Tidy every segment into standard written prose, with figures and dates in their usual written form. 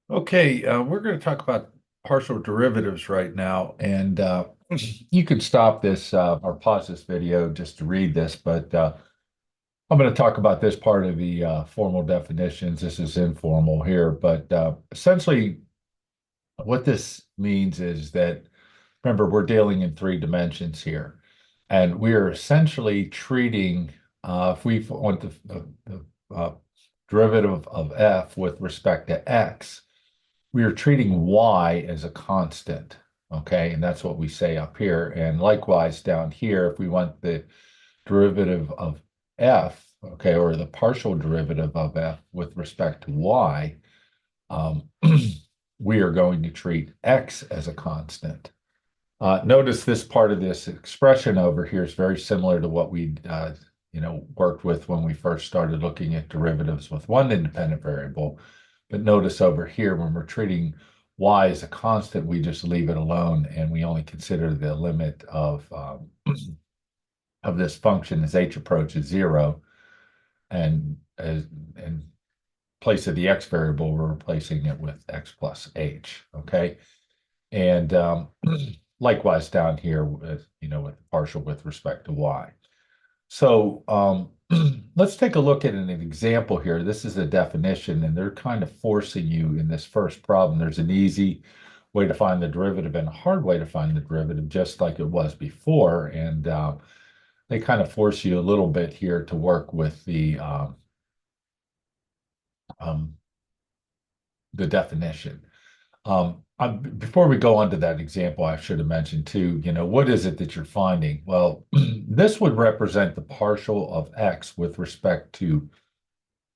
Okay, we're going to talk about partial derivatives right now, and you can stop this or pause this video just to read this, but I'm going to talk about this part of the formal definitions. This is informal here, but essentially what this means is that, remember, we're dealing in three dimensions here, and we are essentially treating, if we want the derivative of f with respect to x, we are treating y as a constant, okay? And that's what we say up here. And likewise down here, if we want the derivative of f, okay, or the partial derivative of f with respect to y, um, we are going to treat x as a constant. Notice this part of this expression over here is very similar to what we worked with when we first started looking at derivatives with one independent variable. But notice over here, when we're treating y as a constant, we just leave it alone and we only consider the limit of this function as h approaches zero. And as in place of the x variable, we're replacing it with x plus h. Okay. And likewise down here with, with partial with respect to y. So let's take a look at an example here. This is a definition, and they're kind of forcing you in this first problem. There's an easy way to find the derivative and a hard way to find the derivative, just like it was before. And they kind of force you a little bit here to work with um, the definition. Before we go on to that example, I should have mentioned too, what is it that you're finding? Well, this would represent the partial of x with respect to,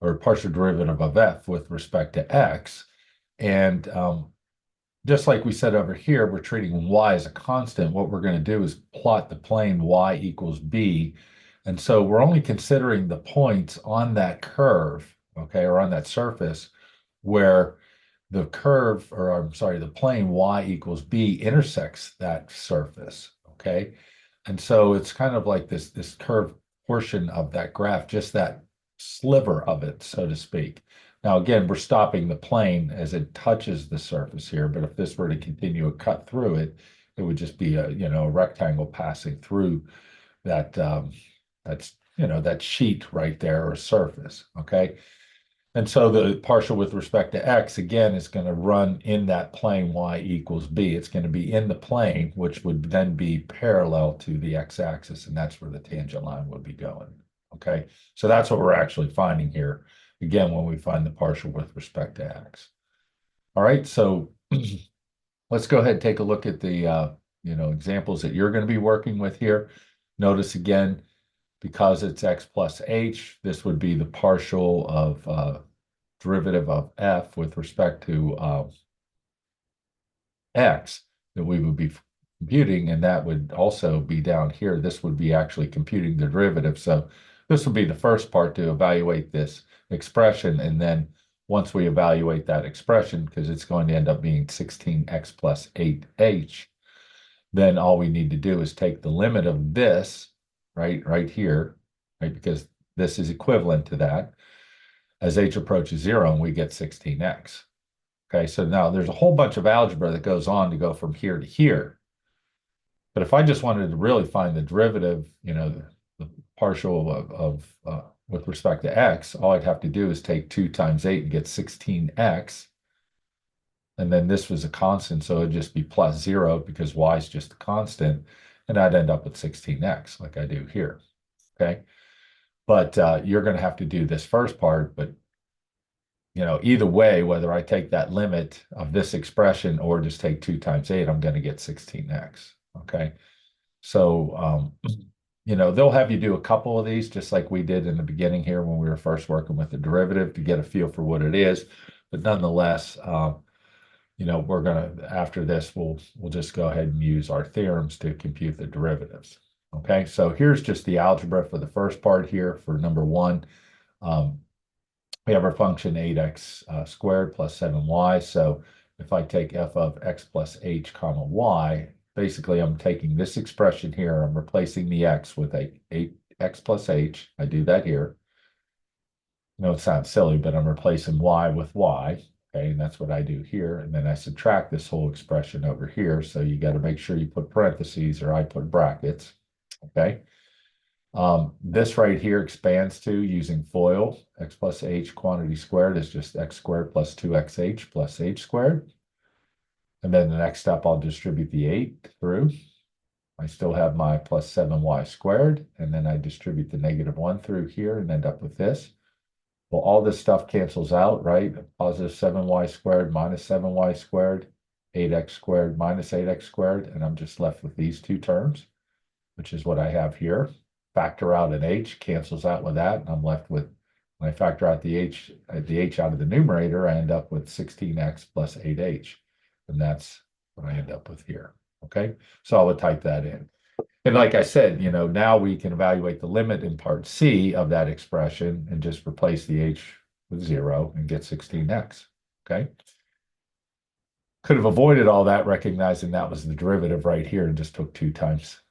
or partial derivative of f with respect to x. And just like we said over here, we're treating y as a constant. What we're going to do is plot the plane y equals b. And so we're only considering the points on that curve, okay, or on that surface where the curve, or I'm sorry, the plane y equals b intersects that surface, okay? And so it's kind of like this curved portion of that graph, just that sliver of it, so to speak. Now, again, we're stopping the plane as it touches the surface here, but if this were to continue a cut through it, it would just be a rectangle passing through that that sheet right there or surface, okay? And so the partial with respect to x, again, is going to run in that plane y equals b. It's going to be in the plane, which would then be parallel to the x-axis, and that's where the tangent line would be going. Okay, so that's what we're actually finding here, again, when we find the partial with respect to x. All right, so let's go ahead and take a look at the examples that you're going to be working with here. Notice again, because it's x plus h, this would be the partial of derivative of f with respect to x that we would be computing, and that would also be down here. This would be actually computing the derivative. So this would be the first part to evaluate this expression, and then once we evaluate that expression, because it's going to end up being 16x plus 8h, then all we need to do is take the limit of this, right here, right, because this is equivalent to that, as h approaches zero, and we get 16x. Okay, so now there's a whole bunch of algebra that goes on to go from here to here. But if I just wanted to really find the derivative, the partial of with respect to x, all I'd have to do is take 2 times 8 and get 16x. And then this was a constant, so it'd just be plus 0 because y is just a constant. And I'd end up with 16x like I do here. Okay. But you're going to have to do this first part. But, either way, whether I take that limit of this expression or just take 2 times 8, I'm going to get 16x. Okay. So, they'll have you do a couple of these, just like we did in the beginning here when we were first working with the derivative to get a feel for what it is. But nonetheless, we're going to, after this, we'll just go ahead and use our theorems to compute the derivatives. Okay, so here's just the algebra for the first part here for number one. We have our function 8x squared plus 7y. So if I take f of x plus h comma y, basically I'm taking this expression here, I'm replacing the x with a 8x plus h. I do that here. It sounds silly, but I'm replacing y with y. Okay, and that's what I do here. And then I subtract this whole expression over here. So you got to make sure you put parentheses, or I put brackets. Okay. This right here expands to using FOIL. X plus h quantity squared is just x squared plus 2xh plus h squared. And then the next step, I'll distribute the 8 through. I still have my plus 7y squared. And then I distribute the -1 through here and end up with this. Well, all this stuff cancels out, right? Positive 7y squared minus 7y squared, 8x squared minus 8x squared, and I'm just left with these two terms, which is what I have here. Factor out an h, cancels out with that, and I'm left with, when I factor out the h out of the numerator, I end up with 16x plus 8h, and that's what I end up with here, okay? So I would type that in. And like I said, now we can evaluate the limit in part C of that expression and just replace the h with 0 and get 16x, okay? Could have avoided all that, recognizing that was the derivative right here, and just took 2 times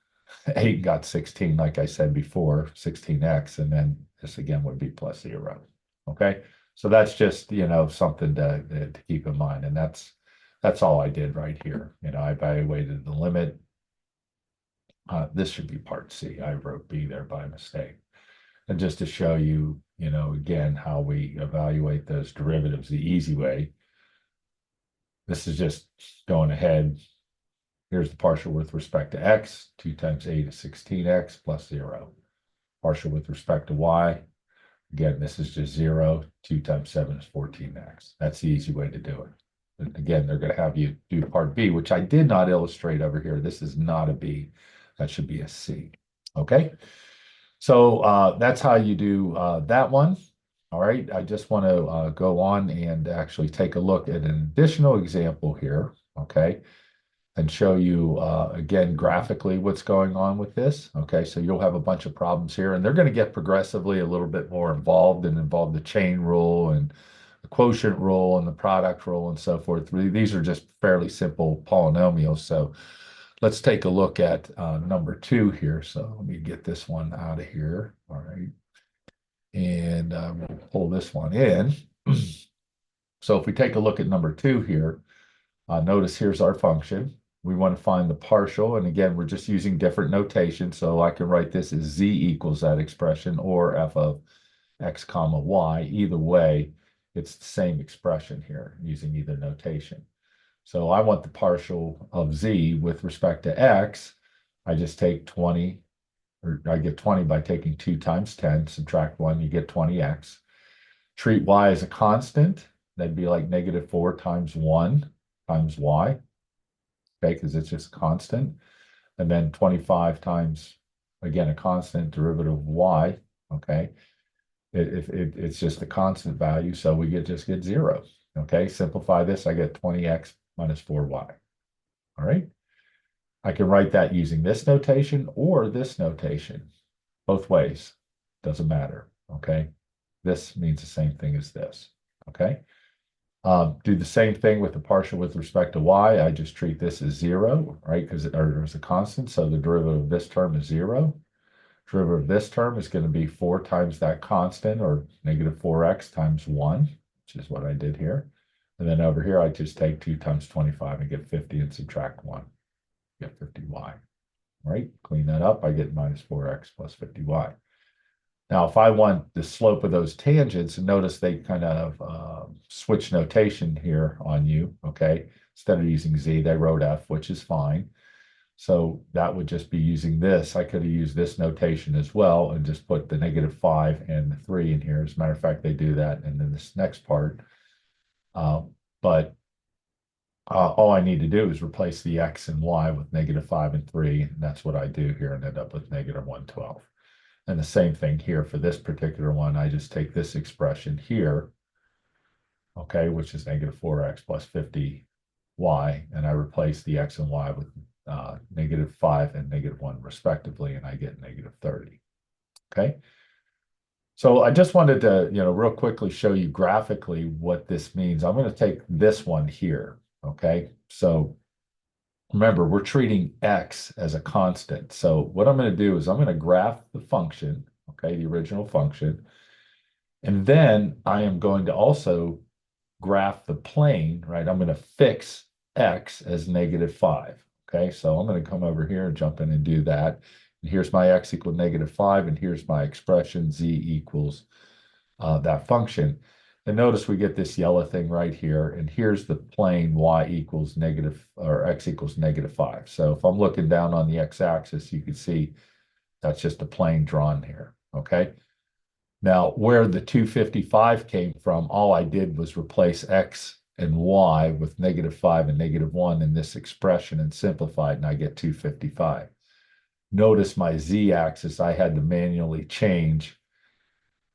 8 and got 16, like I said before, 16x, and then this again would be plus 0, okay? So that's just, something to keep in mind, and that's all I did right here. I evaluated the limit. This should be part C. I wrote B there by mistake. And just to show you, again, how we evaluate those derivatives the easy way, this is just going ahead. Here's the partial with respect to x. 2 times 8 is 16x plus 0. Partial with respect to y. Again, this is just 0. 2 times 7 is 14x. That's the easy way to do it. And again, they're going to have you do part B, which I did not illustrate over here. This is not a B. That should be a C. Okay. So that's how you do that one. All right. I just want to go on and actually take a look at an additional example here. Okay. And show you again graphically what's going on with this. Okay. So you'll have a bunch of problems here, and they're going to get progressively a little bit more involved and involve the chain rule and the quotient rule and the product rule and so forth. These are just fairly simple polynomials. So let's take a look at number 2 here. So let me get this one out of here. All right. And we'll pull this one in. So if we take a look at number 2 here, notice here's our function. We want to find the partial. And again, we're just using different notation. So I can write this as z equals that expression, or f of x comma y. Either way, it's the same expression here using either notation. So I want the partial of z with respect to x. I just take 20, or I get 20 by taking 2 times 10, subtract 1, you get 20x. Treat y as a constant. That'd be like -4 times 1 times y, okay, because it's just constant. And then 25 times, again, a constant derivative of y, okay. It's just a constant value, so we just get 0. Okay, simplify this, I get 20x minus 4y. All right. I can write that using this notation or this notation. Both ways. Doesn't matter. Okay. This means the same thing as this. Okay. Do the same thing with the partial with respect to y. I just treat this as 0, right? Because there's a constant. So the derivative of this term is 0. Derivative of this term is going to be 4 times that constant, or -4x times 1, which is what I did here. And then over here, I just take 2 times 25 and get 50 and subtract 1. Get 50y. All right, clean that up. I get -4x plus 50y. Now, if I want the slope of those tangents, and notice they kind of switch notation here on you, okay? Instead of using z, they wrote f, which is fine. So that would just be using this. I could have used this notation as well and just put the -5 and the 3 in here. As a matter of fact, they do that and then this next part. But all I need to do is replace the x and y with -5 and 3. And that's what I do here and end up with -112. And the same thing here for this particular one. I just take this expression here, okay, which is -4x plus 50y, and I replace the x and y with -5 and -1 respectively, and I get -30. Okay. So I just wanted to, real quickly show you graphically what this means. I'm going to take this one here. Okay. So remember, we're treating x as a constant. So what I'm going to do is I'm going to graph the function, okay, the original function. And then I am going to also graph the plane, right, I'm going to fix x as -5. Okay, so I'm going to come over here and jump in and do that. And here's my x equal -5, and here's my expression z equals that function. And notice we get this yellow thing right here, and here's the plane y equals negative, or x equals -5. So if I'm looking down on the x-axis, you can see that's just a plane drawn here, okay? Now, where the 255 came from, all I did was replace x and y with -5 and -1 in this expression and simplify it, and I get 255. Notice my z-axis I had to manually change,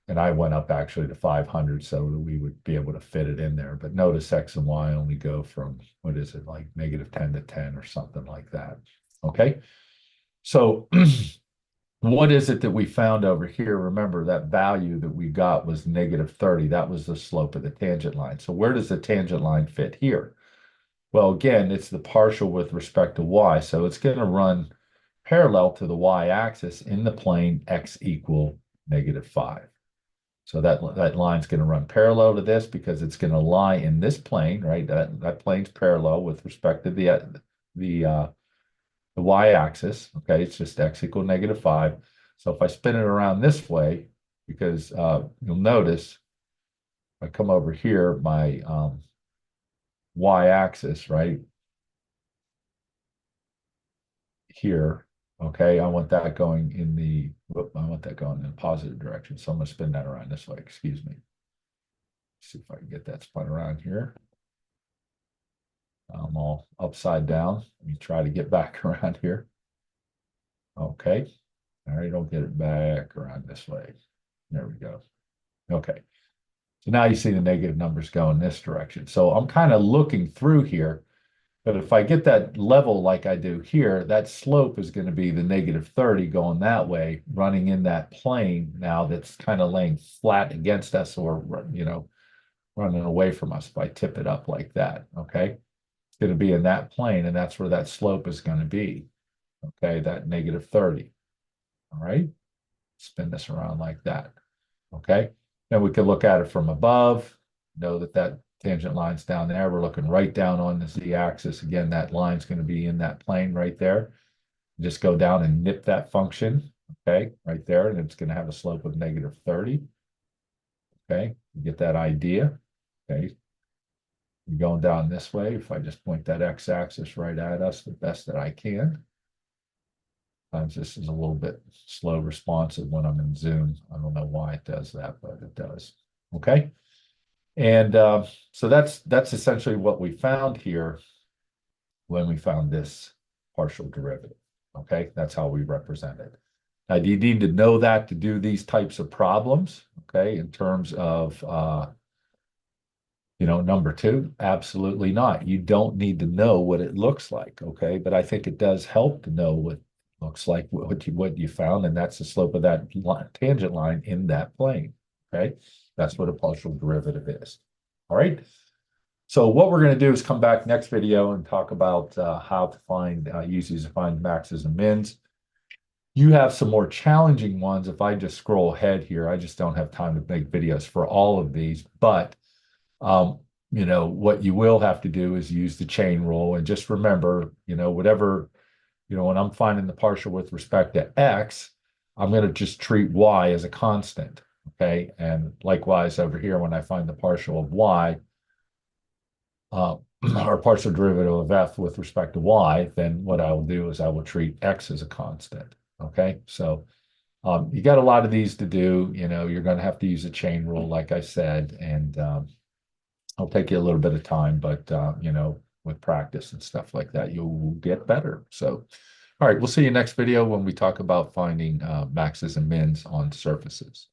and I went up actually to 500 so that we would be able to fit it in there. But notice x and y only go from, what is it, like -10 to 10 or something like that. Okay, so what is it that we found over here? Remember that value that we got was -30. That was the slope of the tangent line. So where does the tangent line fit here? Well, again, it's the partial with respect to y. So it's going to run parallel to the y-axis in the plane x equal -5. So that line's going to run parallel to this because it's going to lie in this plane, right? That plane's parallel with respect to the y-axis. Okay, it's just x equal -5. So if I spin it around this way, because you'll notice I come over here, my y-axis, right here. Okay, I want that going in the, I want that going in a positive direction. So I'm going to spin that around this way. Excuse me. See if I can get that spun around here. I'm all upside down. Let me try to get back around here. Okay. All right, I'll get it back around this way. There we go. Okay. So now you see the negative numbers go in this direction. So I'm kind of looking through here, but if I get that level like I do here, that slope is going to be the -30 going that way, running in that plane now that's kind of laying flat against us, or, running away from us if I tip it up like that, okay? It's going to be in that plane, and that's where that slope is going to be, okay? That -30, all right? Spin this around like that, okay? Then we can look at it from above, know that that tangent line's down there. We're looking right down on the z-axis. Again, that line's going to be in that plane right there. Just go down and nip that function, okay, right there, and it's going to have a slope of -30. Okay, you get that idea. Okay, you're going down this way. If I just point that x-axis right at us the best that I can. Sometimes this is a little bit slow responsive when I'm in Zoom. I don't know why it does that, but it does. Okay. And so that's essentially what we found here when we found this partial derivative. Okay, that's how we represent it. Now, do you need to know that to do these types of problems? Okay, in terms of number two, absolutely not. You don't need to know what it looks like. Okay, but I think it does help to know what it looks like, what you found, and that's the slope of that tangent line in that plane. Okay, that's what a partial derivative is. All right. So what we're going to do is come back next video and talk about how to find, use these to find maxes and mins. You have some more challenging ones. If I just scroll ahead here, I just don't have time to make videos for all of these, but what you will have to do is use the chain rule, and just remember, whatever, when I'm finding the partial with respect to x, I'm going to just treat y as a constant, okay? And likewise over here, when I find the partial of y, or partial derivative of f with respect to y, then what I will do is I will treat x as a constant, okay? So you got a lot of these to do. You're going to have to use a chain rule, like I said, and it'll take you a little bit of time, but with practice and stuff like that, you'll get better. So, all right, we'll see you next video when we talk about finding maxes and mins on surfaces.